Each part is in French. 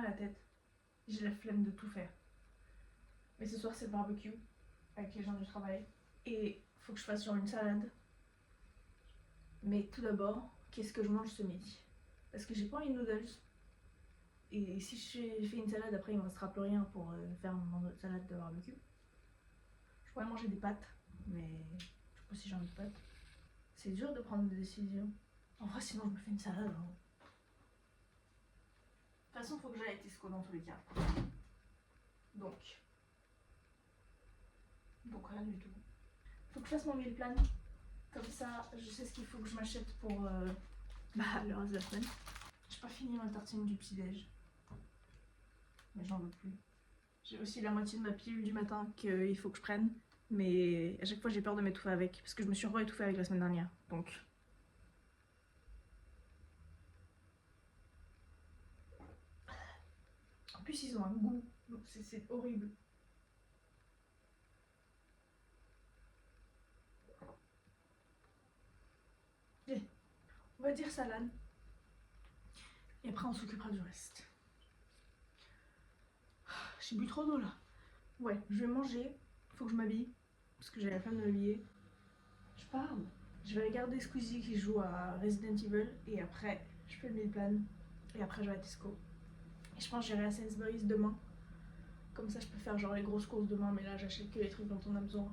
la tête. J'ai la flemme de tout faire. Mais ce soir c'est le barbecue avec les gens du travail. Et faut que je fasse genre une salade. Mais tout d'abord, qu'est-ce que je mange ce midi? Parce que j'ai pas envie de noodles. Et si je fais une salade, après il me restera plus rien pour faire mon salade de barbecue. Je pourrais manger des pâtes, mais je sais pas si j'ai envie de pâtes. C'est dur de prendre des décisions. En vrai, sinon je me fais une salade. Hein. De toute façon, il faut que j'aille à Tesco dans tous les cas. Donc rien du tout. Faut que je fasse mon meal plan. Comme ça, je sais ce qu'il faut que je m'achète pour le reste de la semaine. J'ai pas fini ma tartine du petit-déj. Mais j'en veux plus. J'ai aussi la moitié de ma pilule du matin qu'il faut que je prenne. Mais à chaque fois j'ai peur de m'étouffer avec. Parce que je me suis re-étouffée avec la semaine dernière. Donc... En plus ils ont un goût. Donc c'est horrible. Allez, on va dire salade. Et après on s'occupera du reste. J'ai bu trop d'eau là. Ouais, je vais manger. Faut que je m'habille. Parce que j'ai la flemme de m'habiller. Je parle. Je vais regarder Squeezie qui joue à Resident Evil. Et après, je fais le meal plan. Et après, je vais à Tesco. Et je pense que j'irai à Sainsbury's demain. Comme ça, je peux faire genre les grosses courses demain. Mais là, j'achète que les trucs dont on a besoin.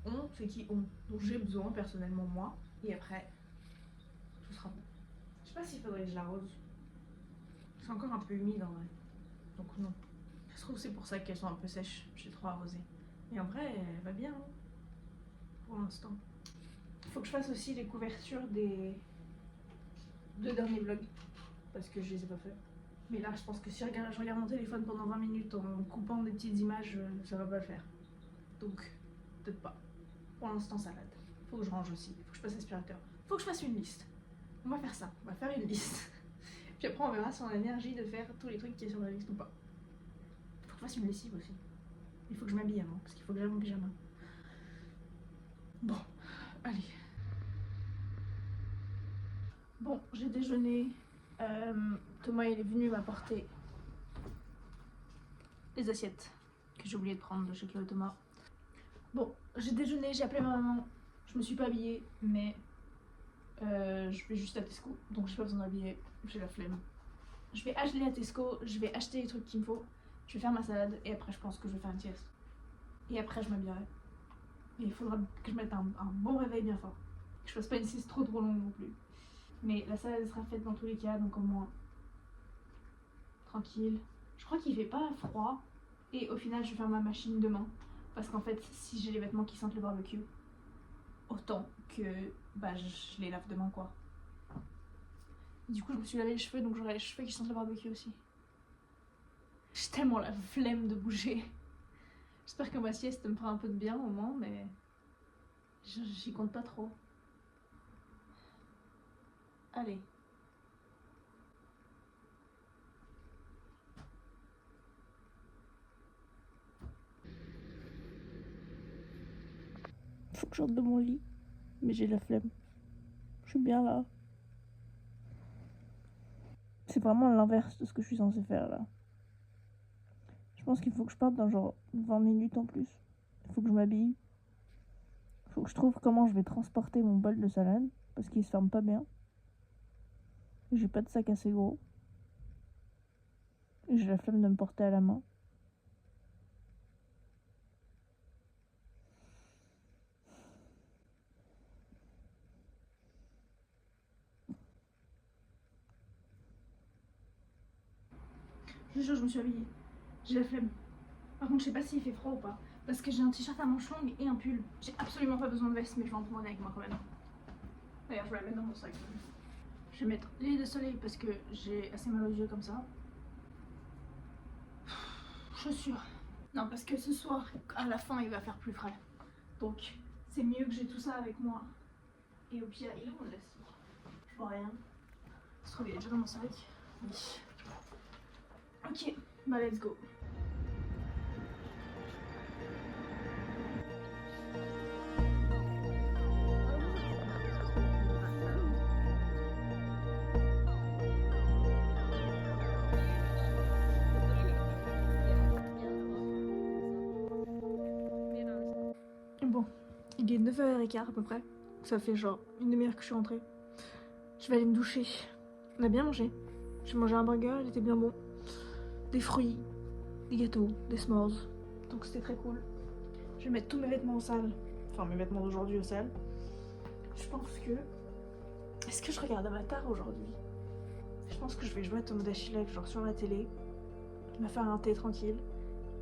On, c'est qui on. Donc j'ai besoin, personnellement, moi. Et après, tout sera bon. Je sais pas s'il faudrait que je l'arrose. C'est encore un peu humide en vrai. Donc non. Ça se trouve, c'est pour ça qu'elles sont un peu sèches. J'ai trop arrosé. Et en vrai, elle va bien. Hein, pour l'instant. Faut que je fasse aussi les couvertures des 2 derniers vlogs. Parce que je les ai pas fait. Mais là, je pense que si je regarde mon téléphone pendant 20 minutes en coupant des petites images, ça va pas le faire. Donc, peut-être pas. Pour l'instant, salade. Faut que je range aussi. Faut que je passe aspirateur. Faut que je fasse une liste. On va faire ça. On va faire une liste. Puis après, on verra si on a l'énergie de faire tous les trucs qui sont sur la liste ou pas. Faut que je fasse une lessive aussi. Il faut que je m'habille avant. Parce qu'il faut que j'aille mon pyjama. Bon, allez. Bon, j'ai déjeuné. Thomas il est venu m'apporter les assiettes que j'ai oublié de prendre de chez Chloé Thomas. Bon, j'ai déjeuné, j'ai appelé ma maman. Je me suis pas habillée, mais je vais juste à Tesco. Donc j'ai pas besoin d'habiller, j'ai la flemme. Je vais aller à Tesco, je vais acheter les trucs qu'il me faut. Je vais faire ma salade et après je pense que je vais faire une sieste. Et après je m'habillerai. Et il faudra que je mette un bon réveil bien fort. Que je fasse pas une sieste trop longue non plus. Mais la salade sera faite dans tous les cas, donc au moins tranquille. Je crois qu'il fait pas froid. Et au final, je vais faire ma machine demain. Parce qu'en fait, si j'ai les vêtements qui sentent le barbecue, autant que je les lave demain quoi. Du coup, je me suis lavé les cheveux, donc j'aurai les cheveux qui sentent le barbecue aussi. J'ai tellement la flemme de bouger. J'espère que ma sieste me fera un peu de bien au moins, mais j'y compte pas trop. Allez. Faut que je sorte de mon lit, mais j'ai la flemme. Je suis bien là. C'est vraiment l'inverse de ce que je suis censée faire là. Je pense qu'il faut que je parte dans genre 20 minutes en plus. Il faut que je m'habille. Il faut que je trouve comment je vais transporter mon bol de salade, parce qu'il se ferme pas bien. J'ai pas de sac assez gros. Et j'ai la flemme de me porter à la main. Je jure, je me suis habillée. J'ai la flemme. Par contre, je sais pas s'il fait froid ou pas. Parce que j'ai un t-shirt à manches longues et un pull. J'ai absolument pas besoin de veste, mais je vais en prendre avec moi quand même. D'ailleurs, je vais la mettre dans mon sac. Je vais mettre les de soleil parce que j'ai assez mal aux yeux comme ça. Chaussures. Non, parce que ce soir, à la fin, il va faire plus frais. Donc, c'est mieux que j'ai tout ça avec moi. Et au pire, il est où le laisse? Je vois rien. Ça se trouve, il est déjà dans mon sac. Oui. Ok, bah let's go. Bon, il est 9h15 à peu près. Ça fait genre une demi-heure que je suis rentrée. Je vais aller me doucher. On a bien mangé. J'ai mangé un burger, il était bien bon. Des fruits, des gâteaux, des s'mores. Donc c'était très cool. Je vais mettre tous mes vêtements au sale. Enfin mes vêtements d'aujourd'hui au sale. Je pense que... Est-ce que je regarde Avatar aujourd'hui? Je pense que je vais jouer à Tomodachi Life genre sur la télé. Me faire un thé tranquille.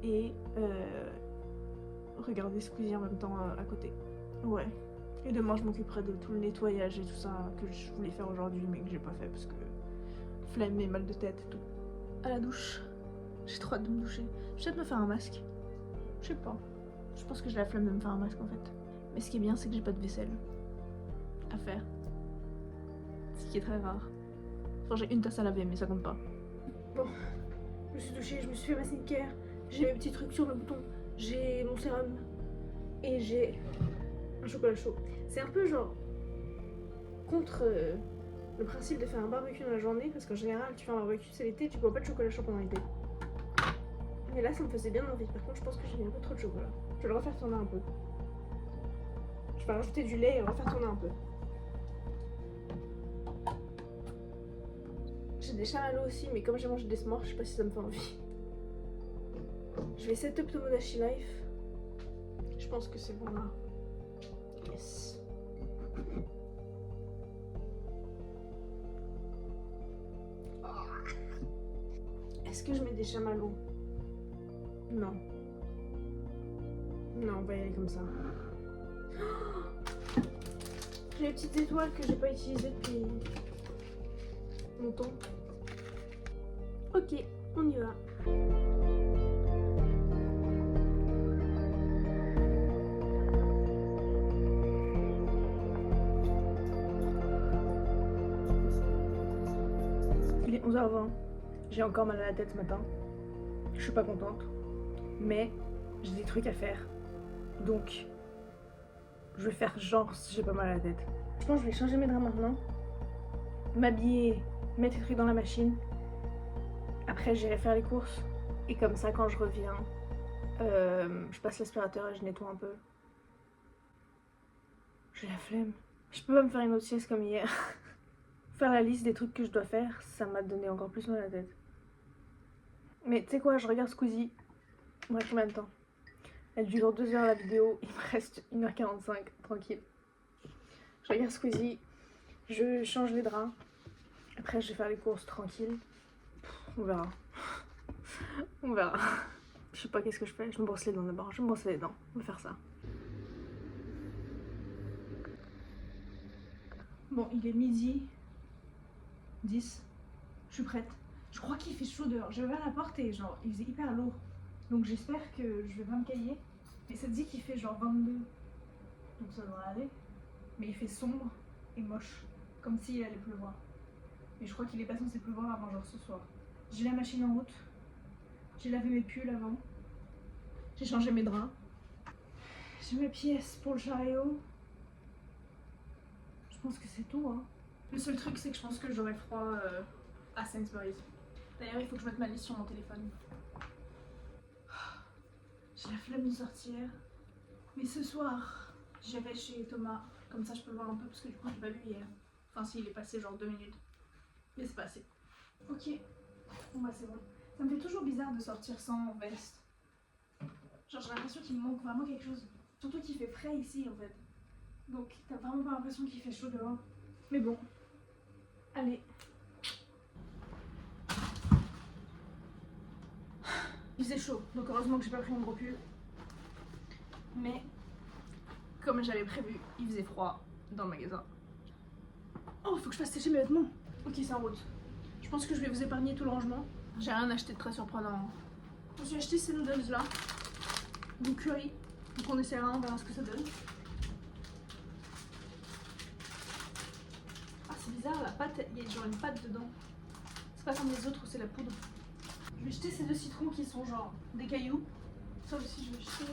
Et regarder Squeezie en même temps à côté. Ouais. Et demain je m'occuperai de tout le nettoyage et tout ça que je voulais faire aujourd'hui mais que j'ai pas fait parce que flemme et mal de tête et tout. À la douche. J'ai trop hâte de me doucher. Je vais peut-être me faire un masque. Je sais pas. Je pense que j'ai la flemme de me faire un masque en fait. Mais ce qui est bien c'est que j'ai pas de vaisselle à faire. Ce qui est très rare. Enfin j'ai une tasse à laver mais ça compte pas. Bon. Je me suis douchée, je me suis fait ma skincare. J'ai mes petits trucs sur le bouton. J'ai mon sérum. Et j'ai un chocolat chaud. C'est un peu genre contre le principe de faire un barbecue dans la journée parce qu'en général tu fais un barbecue c'est l'été, tu bois pas de chocolat chaud pendant l'été. Mais là ça me faisait bien envie. Par contre je pense que j'ai mis un peu trop de chocolat. Je vais le refaire tourner un peu. Je vais rajouter du lait et le refaire tourner un peu. J'ai des chamallows aussi mais comme j'ai mangé des s'mores je sais pas si ça me fait envie. Je vais setup Tomodachi Life. Je pense que c'est bon là. Yes. Est-ce que je mets des chamallows? Non. Non, on va y aller comme ça. J'ai les petites étoiles que j'ai pas utilisées depuis longtemps. Ok, on y va. Il est 11h20. J'ai encore mal à la tête ce matin. Je suis pas contente. Mais j'ai des trucs à faire. Donc, je vais faire genre si j'ai pas mal à la tête. Je pense que je vais changer mes draps maintenant. M'habiller, mettre les trucs dans la machine. Après, j'irai faire les courses. Et comme ça, quand je reviens, je passe l'aspirateur et je nettoie un peu. J'ai la flemme. Je peux pas me faire une autre sieste comme hier. Faire la liste des trucs que je dois faire, ça m'a donné encore plus mal à la tête. Mais tu sais quoi, je regarde Squeezie. Il me reste combien de temps? Elle dure 2 heures la vidéo, il me reste 1h45, tranquille. Je regarde Squeezie, je change les draps. Après je vais faire les courses tranquille. On verra. On verra. Je sais pas qu'est-ce que je fais, je me brosse les dents d'abord. Je vais me brosser les dents, on va faire ça. Bon, il est midi 10. Je suis prête. Je crois qu'il fait chaud dehors. J'ai ouvert la porte et genre il faisait hyper lourd. Donc j'espère que je vais pas me cailler. Mais ça dit qu'il fait genre 22. Donc ça devrait aller. Mais il fait sombre et moche. Comme s'il allait pleuvoir. Mais je crois qu'il est pas censé pleuvoir avant genre ce soir. J'ai la machine en route. J'ai lavé mes pulls avant. J'ai changé mes draps. J'ai mes pièces pour le chariot. Je pense que c'est tout hein. Le seul truc c'est que je pense que j'aurai froid à Sainsbury's. D'ailleurs il faut que je mette ma liste sur mon téléphone. J'ai la flemme de sortir. Mais ce soir, j'irai chez Thomas. Comme ça je peux le voir un peu parce que du coup j'ai pas vu hier. Enfin si, il est passé genre 2 minutes. Mais c'est pas assez. Ok. Bon bah c'est bon. Ça me fait toujours bizarre de sortir sans veste. Genre j'ai l'impression qu'il me manque vraiment quelque chose. Surtout qu'il fait frais ici en fait. Donc t'as vraiment pas l'impression qu'il fait chaud dehors. Mais bon. Allez. Il faisait chaud, donc heureusement que j'ai pas pris mon gros pull. Mais comme j'avais prévu, il faisait froid dans le magasin. Oh, faut que je fasse sécher mes vêtements. Ok, c'est en route. Je pense que je vais vous épargner tout le rangement. J'ai rien acheté de très surprenant. Je me suis acheté ces noodles là. Du curry. Donc on essaiera, on verra ce que ça donne. Ah, c'est bizarre, la pâte, il y a genre une pâte dedans. C'est pas comme les autres où c'est la poudre. Je vais jeter ces 2 citrons qui sont genre des cailloux. Ça aussi, je vais jeter.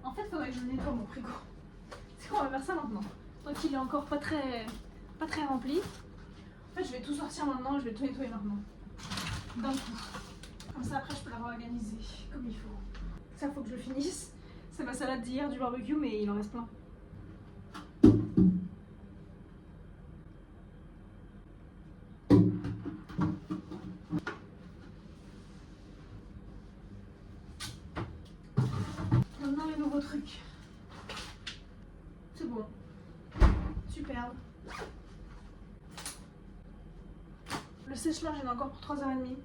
En fait, faudrait que je nettoie mon frigo. C'est qu'on va faire ça maintenant. Donc il est encore pas très rempli. En fait, je vais tout sortir maintenant, je vais tout nettoyer maintenant. D'un coup. Comme ça, après, je peux l'avoir organisé comme il faut. Ça, faut que je le finisse. C'est ma salade d'hier du barbecue, mais il en reste plein. Maintenant les nouveaux trucs. C'est bon. Superbe. Le sèche-linge, j'en ai encore pour 3h30.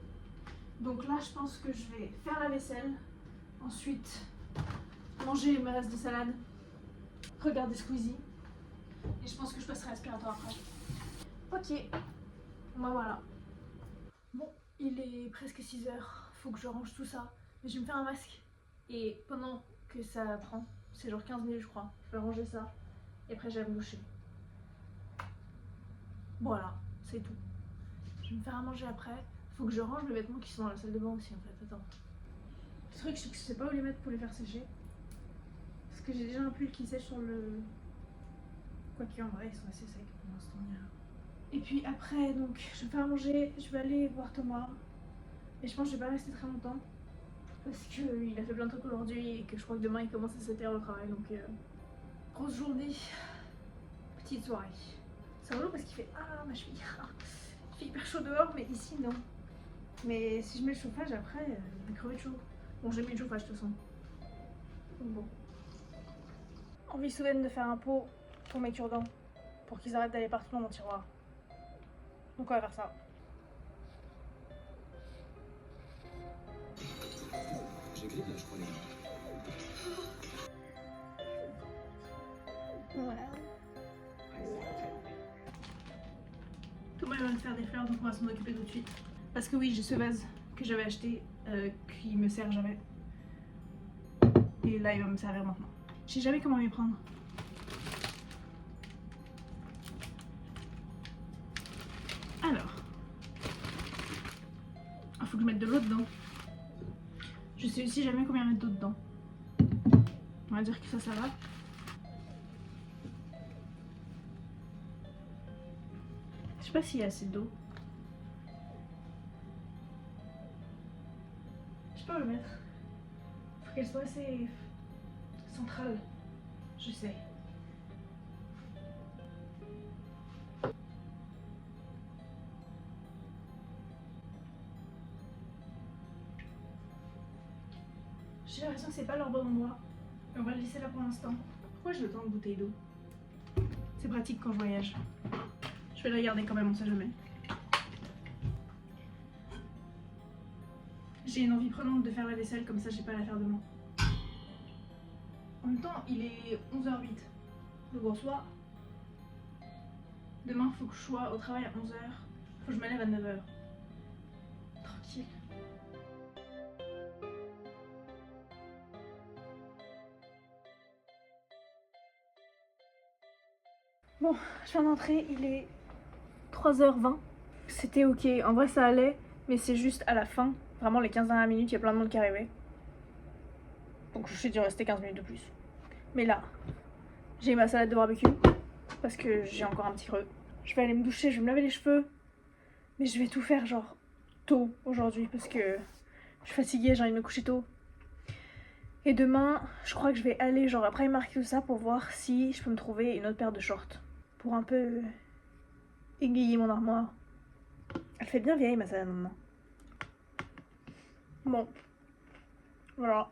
Donc là, je pense que je vais faire la vaisselle. Ensuite, manger mes restes de salade. Regarder Squeezie. Et je pense que je passerai l'aspirateur après. Ok. Bah voilà. Bon, il est presque 6h. Faut que je range tout ça. Mais je vais me faire un masque. Et pendant que ça prend, c'est genre 15 minutes je crois, je vais ranger ça. Et après, je vais me doucher. Voilà, c'est tout. Je vais me faire à manger après. Faut que je range les vêtements qui sont dans la salle de bain aussi en fait. Attends. Le truc, c'est que je sais pas où les mettre pour les faire sécher. Parce que j'ai déjà un pull qui sèche sur le. Quoique en vrai, ils sont assez secs pour l'instant. Et puis après, donc, je vais me faire à manger. Je vais aller voir Thomas. Et je pense que je vais pas rester très longtemps. Parce qu'il a fait plein de trucs aujourd'hui et que je crois que demain il commence à 7h au travail. Donc, grosse journée. Petite soirée. C'est relou parce qu'il fait ma cheville. Il fait hyper chaud dehors, mais ici non. Mais si je mets le chauffage après, je vais crever de chaud. Bon, j'ai mis le chauffage de toute façon. Donc bon. Envie soudaine de faire un pot pour mes cure-dents. Pour qu'ils arrêtent d'aller partout dans mon tiroir. Donc on va faire ça. Voilà. Thomas va me faire des fleurs, donc on va s'en occuper tout de suite. Parce que oui, j'ai ce vase que j'avais acheté qui me sert jamais. Et là, il va me servir maintenant. Je sais jamais comment m'y prendre. Alors. Il faut que je mette de l'eau dedans. Je sais aussi jamais combien mettre d'eau dedans. On va dire que ça va. Je sais pas s'il y a assez d'eau. Je sais pas où le mettre. Faut qu'elle soit assez centrale. Je sais. J'ai l'impression que c'est pas leur bon endroit. On va le laisser là pour l'instant. Pourquoi j'ai autant de bouteilles d'eau? C'est pratique quand je voyage. Je vais le regarder quand même, on sait jamais. J'ai une envie prenante de faire la vaisselle, comme ça j'ai pas à la faire demain. En même temps, il est 11h08. Donc en soi, demain faut que je sois au travail à 11h. Faut que je me lève à 9h. Tranquille. Bon, je viens d'entrer, il est 3h20. C'était ok, en vrai ça allait, mais c'est juste à la fin, vraiment les 15 dernières minutes, il y a plein de monde qui arrivait. Donc je suis dû rester 15 minutes de plus. Mais là, j'ai ma salade de barbecue, parce que j'ai encore un petit creux. Je vais aller me doucher, je vais me laver les cheveux, mais je vais tout faire genre tôt aujourd'hui, parce que je suis fatiguée, j'ai envie de me coucher tôt. Et demain, je crois que je vais aller genre après marquer tout ça pour voir si je peux me trouver une autre paire de shorts. Pour un peu égayer mon armoire. Elle fait bien vieille ma salade maintenant. Bon. Voilà.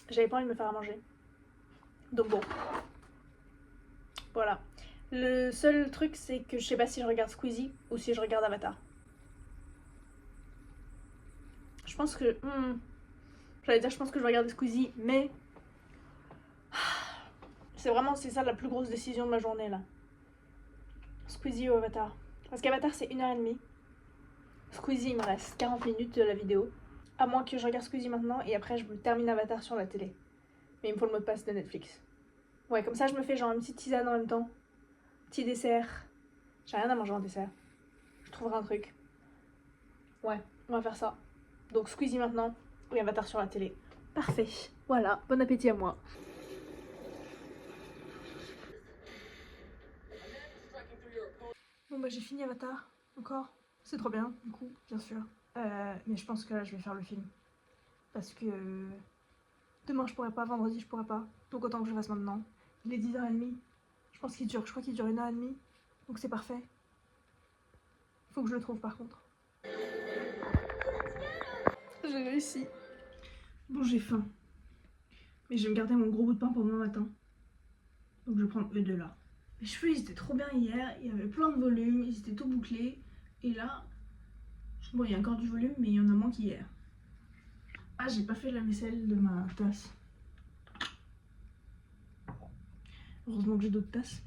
J'avais pas envie de me faire à manger. Donc bon. Voilà. Le seul truc, c'est que je sais pas si je regarde Squeezie ou si je regarde Avatar. Je pense que... J'allais dire, je pense que je vais regarder Squeezie, mais... C'est ça la plus grosse décision de ma journée, là. Squeezie ou Avatar. Parce qu'Avatar, c'est 1h30. Squeezie, il me reste 40 minutes de la vidéo. À moins que je regarde Squeezie maintenant et après, je me termine Avatar sur la télé. Mais il me faut le mot de passe de Netflix. Ouais, comme ça, je me fais genre une petite tisane en même temps. Petit dessert. J'ai rien à manger en dessert. Je trouverai un truc. Ouais, on va faire ça. Donc Squeezie maintenant et Avatar sur la télé. Parfait. Voilà, bon appétit à moi. Bon bah j'ai fini Avatar, encore. C'est trop bien, du coup, bien sûr. Mais je pense que là je vais faire le film. Parce que demain je pourrais pas, vendredi je pourrais pas. Donc autant que je fasse maintenant. Il est 10h30. Je crois qu'il dure 1h30. Donc c'est parfait. Faut que je le trouve par contre. J'ai réussi. Bon, j'ai faim. Mais je vais me garder mon gros bout de pain pour demain matin. Donc je vais prendre eux deux là. Mes cheveux ils étaient trop bien hier. Il y avait plein de volume. Ils étaient tout bouclés. Et là, bon, il y a encore du volume, mais il y en a moins qu'hier. Ah, j'ai pas fait la vaisselle de ma tasse. Heureusement que j'ai d'autres tasses.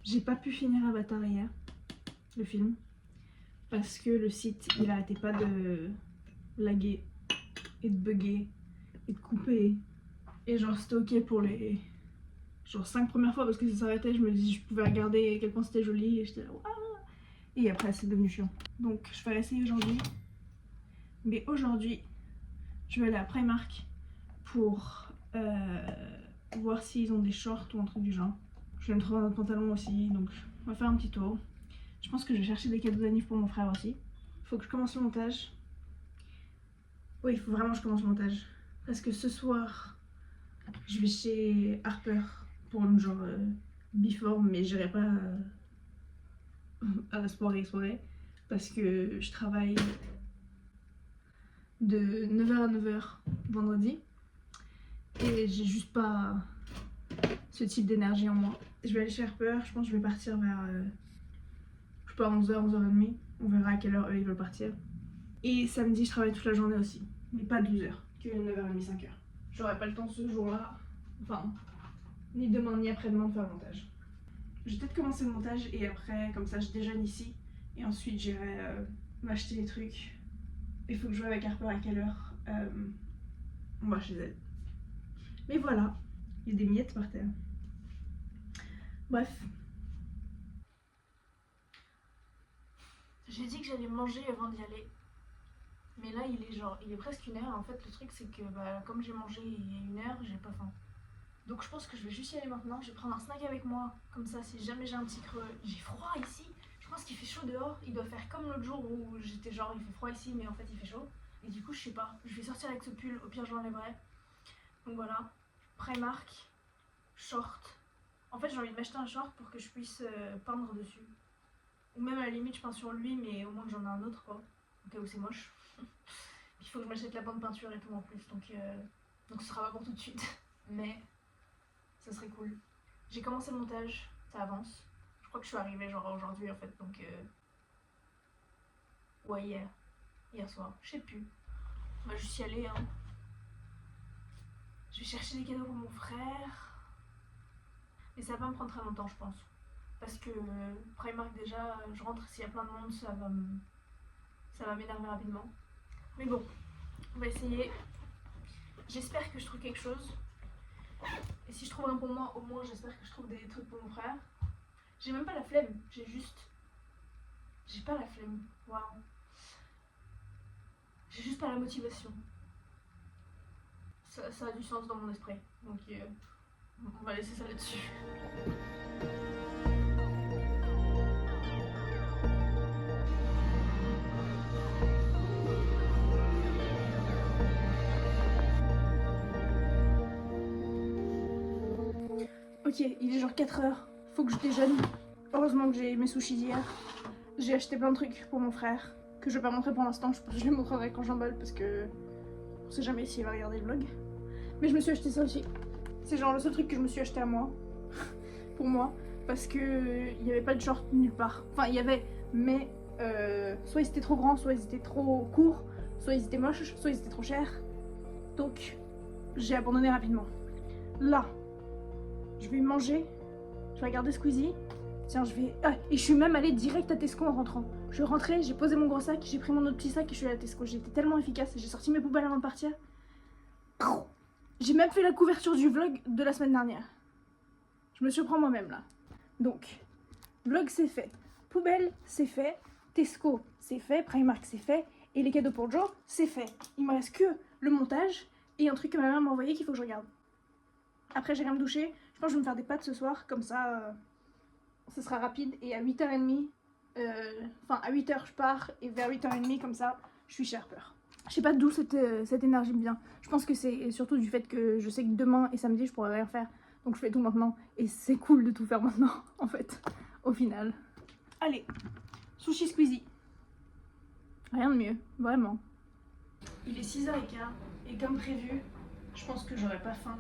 J'ai pas pu finir Avatar hier, le film, parce que le site il arrêtait pas de laguer et de bugger et de couper. Et genre c'était ok pour les 5 premières fois parce que ça s'arrêtait, je me dis je pouvais regarder à quel point c'était joli et j'étais là waouh. Et après c'est devenu chiant. Donc je vais essayer aujourd'hui. Mais aujourd'hui je vais aller à Primark pour voir s'ils ont des shorts ou un truc du genre. Je vais me trouver un autre pantalon aussi, donc on va faire un petit tour. Je pense que je vais chercher des cadeaux d'anniv pour mon frère aussi. Faut que je commence le montage. Oui, il faut vraiment que je commence le montage. Parce que ce soir, je vais chez Harper pour une genre biforme, mais j'irai pas à la soirée. Parce que je travaille de 9h à 9h vendredi. Et j'ai juste pas ce type d'énergie en moi. Je vais aller chez Harper, je pense que je vais partir vers je sais pas 11h, 11h30. On verra à quelle heure eux ils veulent partir. Et samedi je travaille toute la journée aussi, mais pas 12h, que 9h30, 5h. J'aurai pas le temps ce jour-là, enfin, ni demain ni après-demain de faire le montage. Je vais peut-être commencer le montage et après, comme ça je déjeune ici. Et ensuite j'irai m'acheter des trucs. Il faut que je joue avec Harper à quelle heure on va chez elle. Mais voilà, il y a des miettes par terre. Bref. J'ai dit que j'allais manger avant d'y aller. Mais là il est presque 1h. En fait le truc c'est que comme j'ai mangé il y a 1h, j'ai pas faim. Donc je pense que je vais juste y aller maintenant. Je vais prendre un snack avec moi. Comme ça si jamais j'ai un petit creux. J'ai froid ici. Je pense qu'il fait chaud dehors. Il doit faire comme l'autre jour où j'étais genre il fait froid ici mais en fait il fait chaud. Et du coup je sais pas. Je vais sortir avec ce pull. Au pire je l'enlèverai. Donc voilà. Primark. Short. En fait j'ai envie de m'acheter un short pour que je puisse peindre dessus. Ou même à la limite je peins sur lui mais au moins que j'en ai un autre quoi. Au cas où c'est moche. Il faut que je m'achète la bande peinture et tout en plus. Donc ce sera pas pour tout de suite. Mais ça serait cool. J'ai commencé le montage. Ça avance. Je crois que je suis arrivée genre aujourd'hui en fait. Donc ouais hier soir. Je sais plus. On va juste y aller hein. Je vais chercher des cadeaux pour mon frère. Mais ça va pas me prendre très longtemps je pense. Parce que Primark déjà, je rentre s'il y a plein de monde, ça va m'énerver rapidement. Mais bon, on va essayer. J'espère que je trouve quelque chose. Et si je trouve un pour moi, au moins j'espère que je trouve des trucs pour mon frère. J'ai même pas la flemme, j'ai pas la flemme, waouh. J'ai juste pas la motivation. Ça a du sens dans mon esprit. Donc on va laisser ça là-dessus. Ok, il est genre 4h, faut que je déjeune. Heureusement que j'ai mes sushis d'hier. J'ai acheté plein de trucs pour mon frère, que je vais pas montrer pour l'instant, je les montrerai quand j'emballe parce que on sait jamais s'il va regarder le vlog. Mais je me suis acheté ça aussi. C'est genre le seul truc que je me suis acheté à moi, pour moi, parce que il y avait pas de short nulle part. Enfin il y avait, mais soit ils étaient trop grands, soit ils étaient trop courts, soit ils étaient moches, soit ils étaient trop chers. Donc j'ai abandonné rapidement. Là, je vais manger, je vais regarder Squeezie. Tiens, je vais... Ah, et je suis même allée direct à Tesco en rentrant. Je suis rentrée, j'ai posé mon gros sac, j'ai pris mon autre petit sac et je suis allée à Tesco. J'étais tellement efficace, j'ai sorti mes poubelles avant de partir. J'ai même fait la couverture du vlog de la semaine dernière. Je me surprends moi-même là. Donc, vlog c'est fait, poubelle c'est fait, Tesco c'est fait, Primark c'est fait, et les cadeaux pour Joe c'est fait. Il me reste que le montage et un truc que ma mère m'a envoyé qu'il faut que je regarde. Après j'ai rien me doucher, je pense que je vais me faire des pâtes ce soir, comme ça ce sera rapide. Et à 8h30, enfin à 8h je pars et vers 8h30 comme ça je suis chez Harper. Je sais pas d'où cette énergie me vient. Je pense que c'est surtout du fait que je sais que demain et samedi je pourrais rien faire. Donc je fais tout maintenant. Et c'est cool de tout faire maintenant, en fait, au final. Allez, sushi squeezie. Rien de mieux, vraiment. Il est 6h15 et comme prévu, je pense que j'aurai pas faim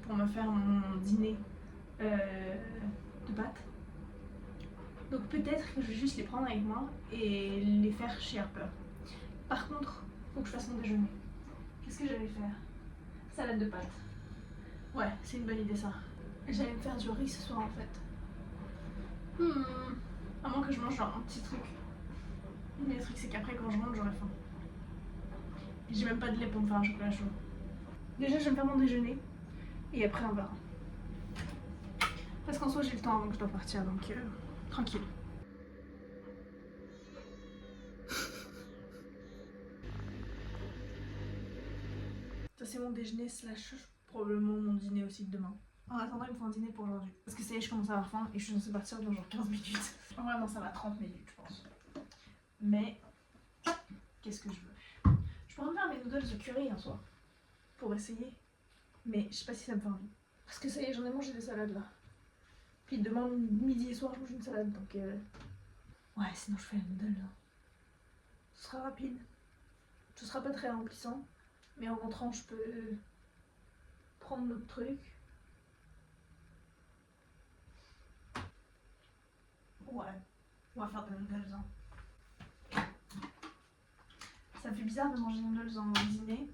pour me faire mon dîner de pâtes. Donc peut-être que je vais juste les prendre avec moi et les faire chez Harper. Par contre, faut que je fasse mon déjeuner. Qu'est-ce que j'allais faire? Salade de pâtes. Ouais, c'est une bonne idée ça. J'allais me faire du riz ce soir en fait. À moins que je mange genre un petit truc. Mais le truc c'est qu'après quand je rentre j'aurai faim. Et j'ai même pas de lait pour me faire un chocolat chaud. Déjà je vais me faire mon déjeuner et après on verra. Parce qu'en soi j'ai le temps avant que je dois partir donc tranquille. Ça c'est mon déjeuner slash probablement mon dîner aussi de demain. En attendant il me faut un dîner pour aujourd'hui. Parce que ça y est je commence à avoir faim et je suis censée partir dans genre 15 minutes. En vrai non ça va 30 minutes je pense. Mais qu'est-ce que je veux? Je pourrais me faire mes noodles de curry un soir. Pour essayer. Mais je sais pas si ça me fait envie. Parce que ça y est j'en ai mangé des salades là. Puis demain midi et soir je mange une salade donc ouais sinon je fais les noodles là. Ce sera rapide. Ce sera pas très remplissant. Mais en rentrant je peux prendre notre truc. Ouais, on va faire des noodles. Hein. Ça me fait bizarre de manger des noodles en dîner.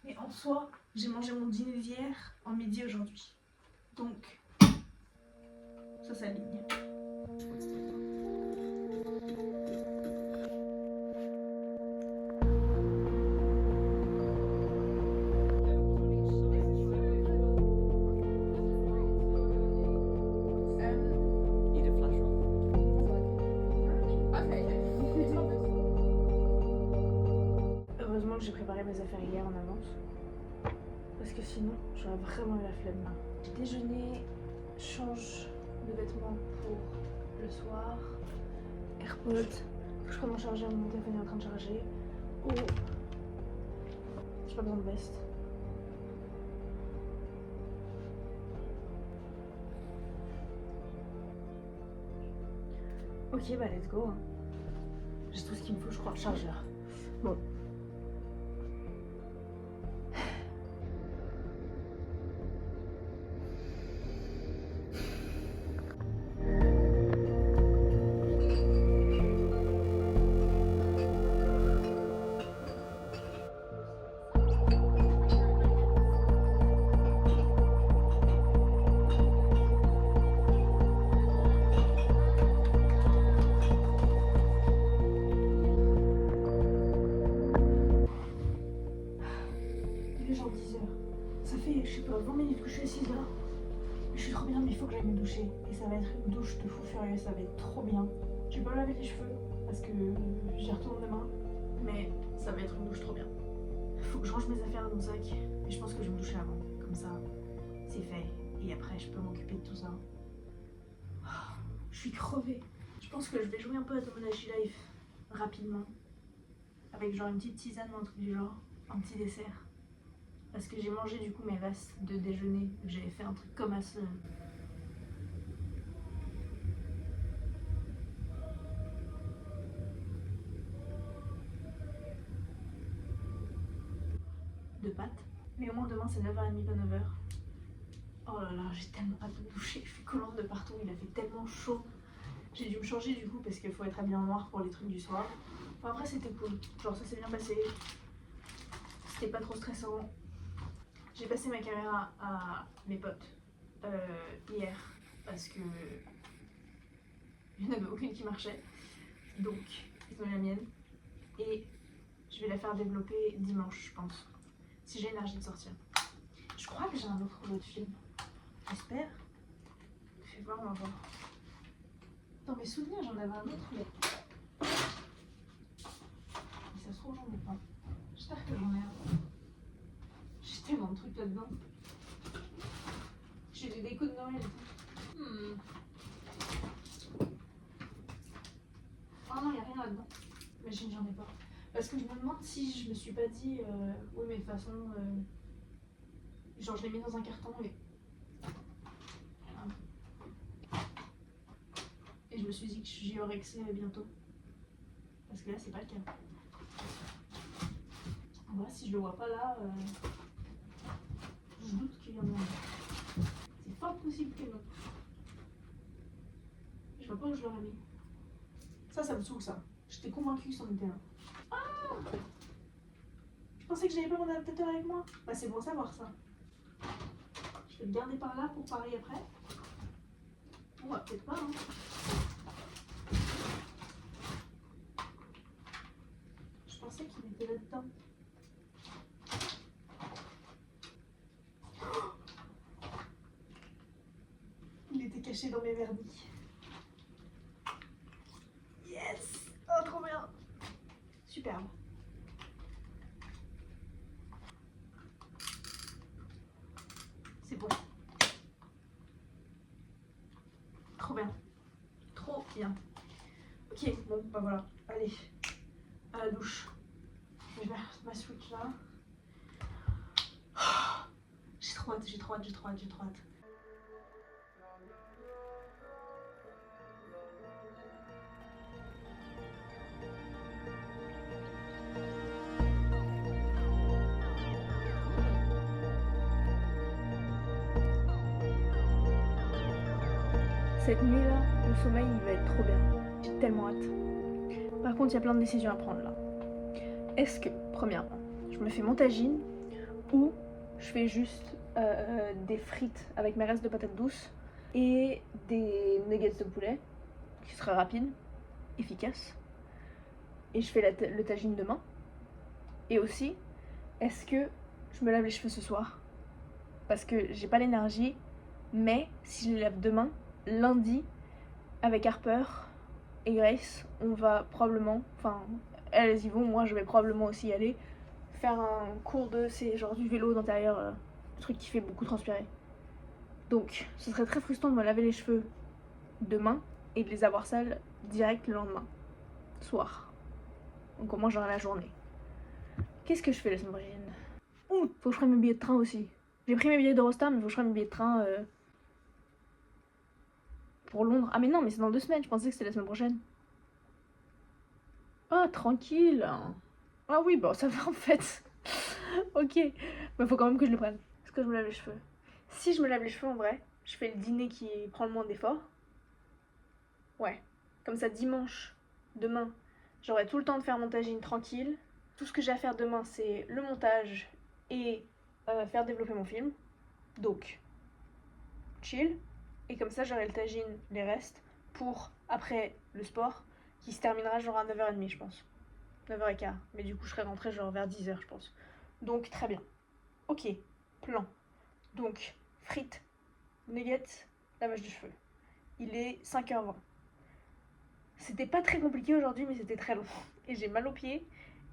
Mais en soi, j'ai mangé mon dîner d'hier en midi aujourd'hui. Donc, ça s'aligne. Heureusement que j'ai préparé mes affaires hier en avance. Parce que sinon, j'aurais vraiment eu la flemme. J'ai déjeuné, change de vêtements pour le soir, AirPods, je commence à charger, mon téléphone est en train de charger. Oh, j'ai pas besoin de veste. Ok, bah let's go. J'ai tout ce qu'il me faut, je crois, le chargeur. Bon. Genre 10h. Ça fait, je sais pas, 20 minutes que je suis assise là. Je suis trop bien, mais il faut que j'aille me doucher. Et ça va être une douche de fou furieux, ça va être trop bien. Je vais pas me laver les cheveux parce que j'y retourne demain. Mais ça va être une douche trop bien. Faut que je range mes affaires dans mon sac. Et je pense que je vais me doucher avant. Comme ça, c'est fait. Et après, je peux m'occuper de tout ça. Je suis crevée. Je pense que je vais jouer un peu à Tomodachi Life rapidement. Avec genre une petite tisane ou un truc du genre. Un petit dessert. Parce que j'ai mangé du coup mes restes de déjeuner. J'avais fait un truc comme à ce... de pâtes. Mais au moins demain c'est 9h30 pas 9h. Oh là là, j'ai tellement hâte de me doucher. Je suis collante de partout, il a fait tellement chaud. J'ai dû me changer du coup parce qu'il faut être habillé en noir pour les trucs du soir. Enfin, après c'était cool. Genre ça s'est bien passé. C'était pas trop stressant. J'ai passé ma caméra à mes potes hier parce que il n'y en avait aucune qui marchait. Donc ils ont eu la mienne. Et je vais la faire développer dimanche, je pense. Si j'ai l'énergie de sortir. Je crois que j'ai un autre rouleau de film. J'espère. Fais voir, on va voir. Dans mes souvenirs, j'en avais un autre, mais ça se trouve, j'en ai pas. J'espère que j'en ai un. J'ai tellement de trucs là-dedans. J'ai des décos de Noël et tout. Oh non, il n'y a rien là-dedans. Imagine, j'en ai pas. Parce que je me demande si je me suis pas dit, oui mais de toute façon, genre je l'ai mis dans un carton et je me suis dit que j'y aurais accès bientôt. Parce que là c'est pas le cas. Voilà, si je le vois pas là, je doute qu'il y en a un. C'est fort possible que non. Je vois pas où je l'aurais mis. Ça me saoule ça. J'étais convaincue que c'en était un. Ah, je pensais que j'avais pas mon adaptateur avec moi. Bah c'est bon à savoir ça. Je vais le garder par là pour pareil après. Bon bah peut-être pas hein. Je pensais qu'il était là-dedans. Il était caché dans mes vernis. Yes! Oh trop bien! Superbe. C'est bon. Trop bien. Trop bien. Ok, bon bah voilà. Allez. À la douche. Je vais mettre ma Switch là. J'ai trop hâte, j'ai trop hâte, j'ai trop hâte, j'ai trop hâte. Cette nuit-là, le sommeil il va être trop bien. J'ai tellement hâte. Par contre, il y a plein de décisions à prendre là. Est-ce que, premièrement, je me fais mon tagine ou je fais juste des frites avec mes restes de patates douces et des nuggets de poulet qui seraient rapides, efficaces. Et je fais le tagine demain. Et aussi, est-ce que je me lave les cheveux ce soir? Parce que j'ai pas l'énergie, mais si je les lave demain, lundi, avec Harper et Grace, on va probablement, enfin, elles y vont, moi je vais probablement aussi y aller, faire un cours de, c'est genre du vélo d'intérieur, le truc qui fait beaucoup transpirer. Donc, ce serait très frustrant de me laver les cheveux demain et de les avoir sales direct le lendemain, soir. Donc au moins j'aurai la journée. Qu'est-ce que je fais la semaine prochaine? Ouh, faut que je prenne mes billets de train aussi. J'ai pris mes billets d'Eurostar, mais faut que je prenne mes billets de train pour Londres. Ah mais non, mais c'est dans 2 semaines, je pensais que c'était la semaine prochaine. Ah, tranquille. Ah oui, bon, ça va en fait. Ok, mais faut quand même que je le prenne. Est-ce que je me lave les cheveux? Si je me lave les cheveux en vrai, je fais le dîner qui prend le moins d'efforts. Ouais, comme ça dimanche, demain, j'aurai tout le temps de faire mon tagine tranquille. Tout ce que j'ai à faire demain, c'est le montage et faire développer mon film. Donc, chill. Et comme ça, j'aurai le tagine, les restes, pour après le sport, qui se terminera genre à 9h30, je pense. 9h15. Mais du coup, je serai rentrée genre vers 10h, je pense. Donc, très bien. Ok, plan. Donc, frites, nuggets, lavage de cheveux. Il est 5h20. C'était pas très compliqué aujourd'hui, mais c'était très long. Et j'ai mal aux pieds.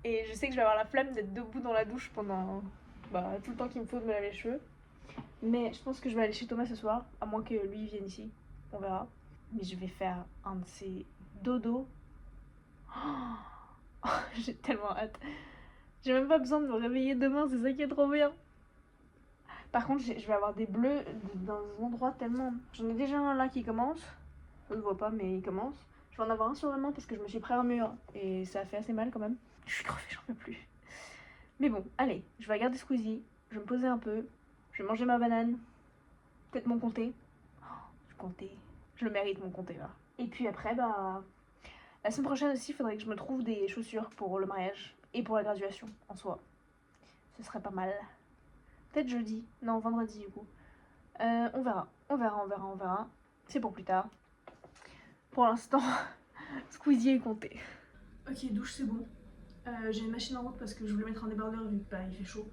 Et je sais que je vais avoir la flemme d'être debout dans la douche pendant tout le temps qu'il me faut de me laver les cheveux. Mais je pense que je vais aller chez Thomas ce soir, à moins que lui vienne ici. On verra. Mais je vais faire un de ces dodos. Oh, j'ai tellement hâte. J'ai même pas besoin de me réveiller demain, c'est ça qui est trop bien. Par contre, je vais avoir des bleus dans des endroits tellement... J'en ai déjà un là qui commence. On ne voit pas, mais il commence. Je vais en avoir un sur la main parce que je me suis pris un mur et ça a fait assez mal quand même. Je suis crevée, j'en peux plus. Mais bon, allez, je vais regarder Squeezie. Je vais me poser un peu. Je vais manger ma banane. Peut-être mon comté. Oh, je comté. Je le mérite mon comté là. Et puis après, la semaine prochaine aussi, il faudrait que je me trouve des chaussures pour le mariage et pour la graduation en soi. Ce serait pas mal. Peut-être jeudi. Non, vendredi du coup. On verra. On verra. C'est pour plus tard. Pour l'instant, Squeezie est compté. Ok, douche, c'est bon. J'ai une machine en route parce que je voulais mettre un débardeur vu que il fait chaud.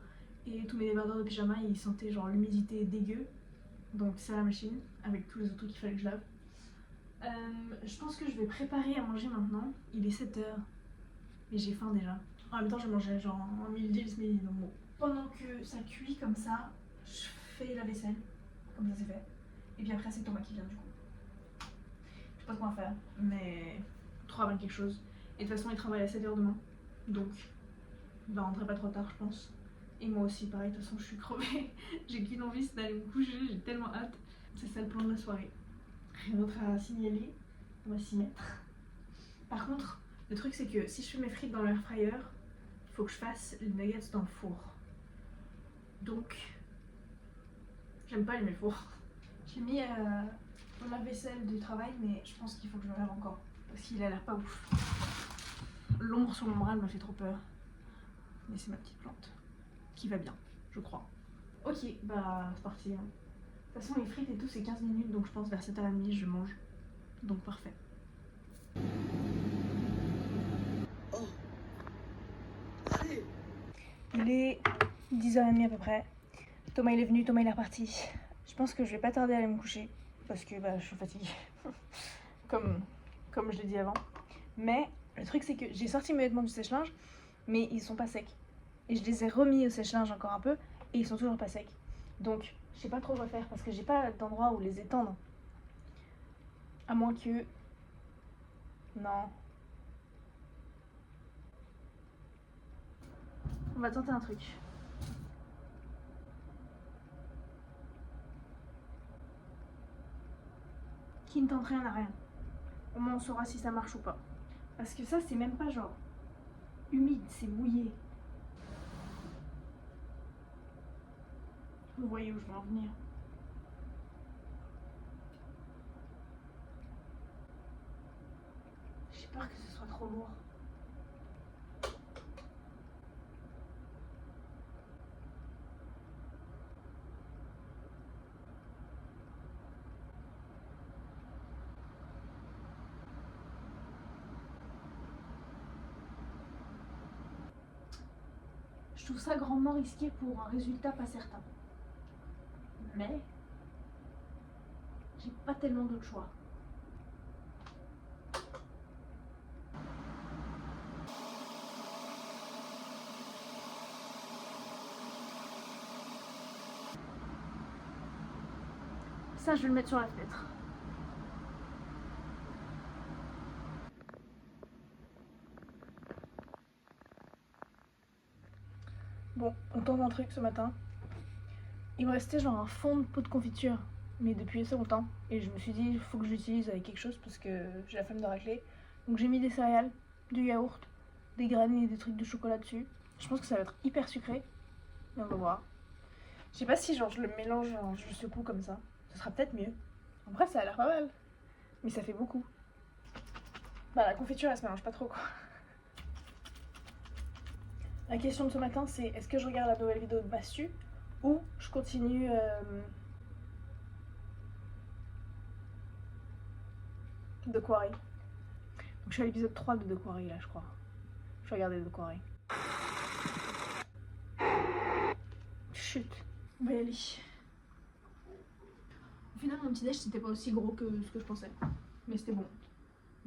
Et tous mes débardeurs de pyjama, ils sentaient genre l'humidité dégueu. Donc c'est à la machine, avec tous les autres trucs qu'il fallait que je lave. Je pense que je vais préparer à manger maintenant. Il est 7h. Et j'ai faim déjà. En même temps, je vais manger genre un midi ce midi. Donc bon. Pendant que ça cuit comme ça, je fais la vaisselle. Comme ça c'est fait. Et puis après, c'est Thomas qui vient du coup. Je sais pas quoi faire, mais il faudra bien quelque chose. Et de toute façon, il travaille à 7h demain. Donc, il va rentrer pas trop tard, je pense. Et moi aussi, pareil, de toute façon, je suis crevée. J'ai qu'une envie, c'est d'aller me coucher, j'ai tellement hâte. C'est ça le plan de la soirée. Rien d'autre à signaler, on va s'y mettre. Par contre, le truc c'est que si je fais mes frites dans l'air fryer, il faut que je fasse les nuggets dans le four. Donc, j'aime pas allumer le four. J'ai mis mon lave-vaisselle du travail, mais je pense qu'il faut que je le lave encore. Parce qu'il a l'air pas ouf. L'ombre sur mon bras, elle m'a fait trop peur. Mais c'est ma petite plante. Qui va bien, je crois. Ok, bah c'est parti. Hein. De toute façon, les frites et tout, c'est 15 minutes, donc je pense vers 7h30, je mange. Donc parfait. Il est 10h30 à peu près. Thomas il est venu, Thomas il est reparti. Je pense que je vais pas tarder à aller me coucher. Parce que bah, je suis fatiguée. comme je l'ai dit avant. Mais le truc c'est que j'ai sorti mes vêtements du sèche-linge, mais ils sont pas secs. Et je les ai remis au sèche-linge encore un peu, et ils sont toujours pas secs. Donc je sais pas trop quoi faire, parce que j'ai pas d'endroit où les étendre. À moins que... Non. On va tenter un truc. Qui ne tente rien n'a rien. Au moins on saura si ça marche ou pas. Parce que ça c'est même pas genre humide, c'est mouillé. Vous voyez où je veux en venir. J'ai peur que ce soit trop lourd. Je trouve ça grandement risqué pour un résultat pas certain. Mais j'ai pas tellement d'autre choix. Ça, je vais le mettre sur la fenêtre. Bon, on tente un truc ce matin. Il me restait genre un fond de pot de confiture, mais depuis assez longtemps. Et je me suis dit, il faut que je l'utilise avec quelque chose parce que j'ai la flemme de racler. Donc j'ai mis des céréales, du yaourt, des graines et des trucs de chocolat dessus. Je pense que ça va être hyper sucré. Mais on va voir. Je sais pas si genre je le mélange, genre, je le secoue comme ça. Ce sera peut-être mieux. En vrai, ça a l'air pas mal. Mais ça fait beaucoup. Bah la confiture, elle se mélange pas trop quoi. La question de ce matin, c'est est-ce que je regarde la nouvelle vidéo de Bastu ou je continue de Quarry. Donc je suis à l'épisode 3 de The Quarry là, je crois. Je vais regarder The Quarry. Chut, on va y aller. Au final, mon petit déj c'était pas aussi gros que ce que je pensais. Mais c'était bon.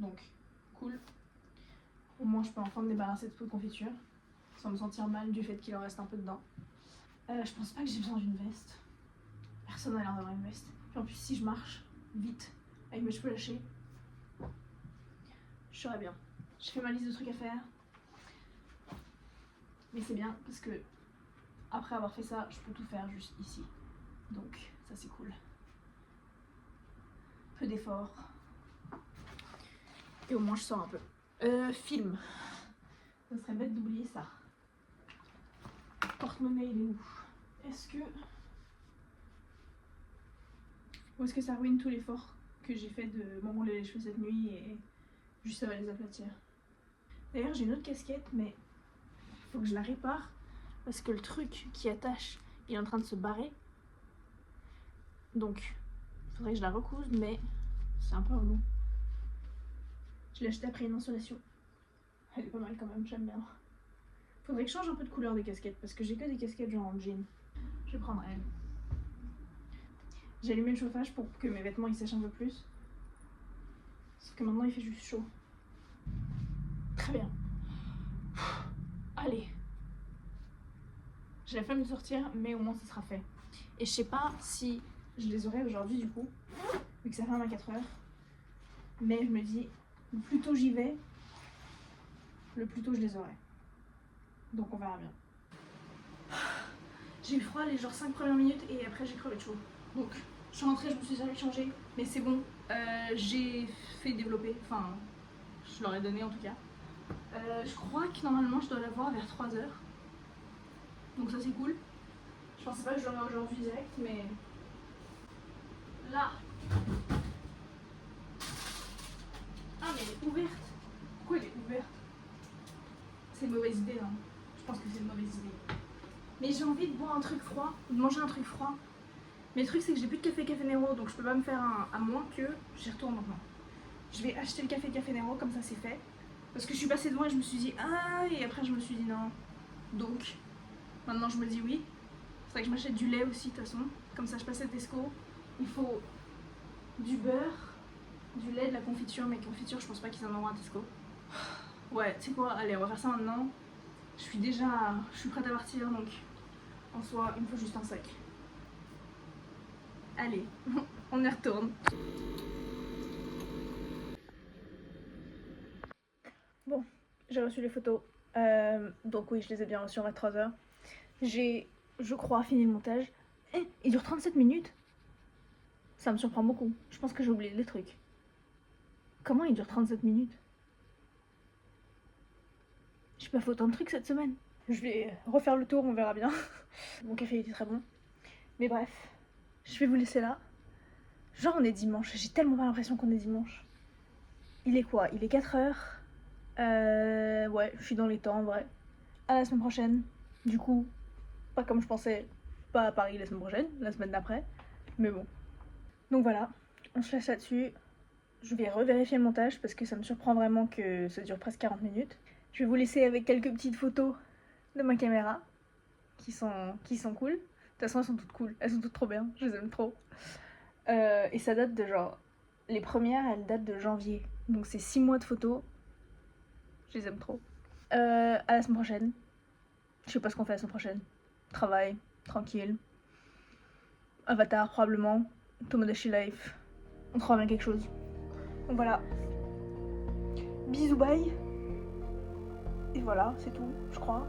Donc, cool. Au moins, je peux enfin me débarrasser de toute confiture. Sans me sentir mal du fait qu'il en reste un peu dedans. Je pense pas que j'ai besoin d'une veste. Personne n'a l'air d'avoir une veste. Puis en plus, si je marche vite, avec mes cheveux lâchés, je serais bien. Je fais ma liste de trucs à faire. Mais c'est bien parce que après avoir fait ça, je peux tout faire juste ici. Donc ça c'est cool. Peu d'efforts. Et au moins je sors un peu. Film. Ça serait bête d'oublier ça. Porte-monnaie il est où? Est-ce que... Ou est-ce que ça ruine tout l'effort que j'ai fait de m'enrouler les cheveux cette nuit et juste ça va les aplatir? D'ailleurs j'ai une autre casquette mais faut que je la répare parce que le truc qui attache il est en train de se barrer. Donc il faudrait que je la recouse mais c'est un peu relou. Je l'ai acheté après une installation. Elle est pas mal quand même, j'aime bien. Faudrait que je change un peu de couleur des casquettes parce que j'ai que des casquettes genre en jean. Je vais prendre elle. J'ai allumé le chauffage pour que mes vêtements ils sèchent un peu plus. Sauf que maintenant il fait juste chaud. Très bien. Allez. J'ai la flemme de sortir mais au moins ça sera fait. Et je sais pas si je les aurai aujourd'hui du coup, vu que ça ferme à 4h. Mais je me dis, le plus tôt j'y vais, le plus tôt je les aurai. Donc on verra bien. J'ai eu froid les genre 5 premières minutes et après j'ai crevé de chaud. Donc je suis rentrée, je me suis direct changée, mais c'est bon. J'ai fait développer, enfin je leur ai donné en tout cas. Je crois que normalement je dois l'avoir vers 3h. Donc ça c'est cool. Je pensais pas que je l'aurais aujourd'hui direct, mais là. Ah mais elle est ouverte. Pourquoi elle est ouverte? C'est une mauvaise idée, hein. Je pense que c'est une mauvaise idée. Mais j'ai envie de boire un truc froid, de manger un truc froid. Mais le truc c'est que j'ai plus de Café Nero, donc je peux pas me faire un, à moins que j'y retourne maintenant. Je vais acheter le Café Nero, comme ça c'est fait. Parce que je suis passée devant et je me suis dit ah, et après je me suis dit non. Donc maintenant je me dis oui. C'est vrai que je m'achète du lait aussi de toute façon. Comme ça je passe à Tesco. Il faut du beurre, du lait, de la confiture. Mais confiture je pense pas qu'ils en auront à Tesco. Ouais, tu sais quoi, allez on va faire ça maintenant. Je suis prête à partir donc en soi il me faut juste un sac. Allez, on y retourne. Bon, j'ai reçu les photos. Donc oui, je les ai bien reçues en 23h. J'ai, je crois, fini le montage. Il dure 37 minutes. Ça me surprend beaucoup. Je pense que j'ai oublié des trucs. Comment il dure 37 minutes? J'ai pas fait autant de trucs cette semaine. Je vais refaire le tour, on verra bien. Mon café était très bon. Mais bref, je vais vous laisser là. Genre on est dimanche, j'ai tellement pas l'impression qu'on est dimanche. Il est quoi? Il est 4h. Ouais, je suis dans les temps en vrai. À la semaine prochaine. Du coup, pas comme je pensais, pas à Paris la semaine prochaine, la semaine d'après. Mais bon. Donc voilà, on se laisse là-dessus. Je vais revérifier le montage parce que ça me surprend vraiment que ça dure presque 40 minutes. Je vais vous laisser avec quelques petites photos de ma caméra qui sont cool. De toute façon, elles sont toutes cool, elles sont toutes trop bien, je les aime trop. Et ça date de genre... Les premières, elles datent de janvier. Donc c'est 6 mois de photos. Je les aime trop. À la semaine prochaine. Je sais pas ce qu'on fait la semaine prochaine. Travail, tranquille. Avatar probablement. Tomodachi Life. On trouvera bien quelque chose. Donc voilà. Bisous, bye. Et voilà, c'est tout, je crois.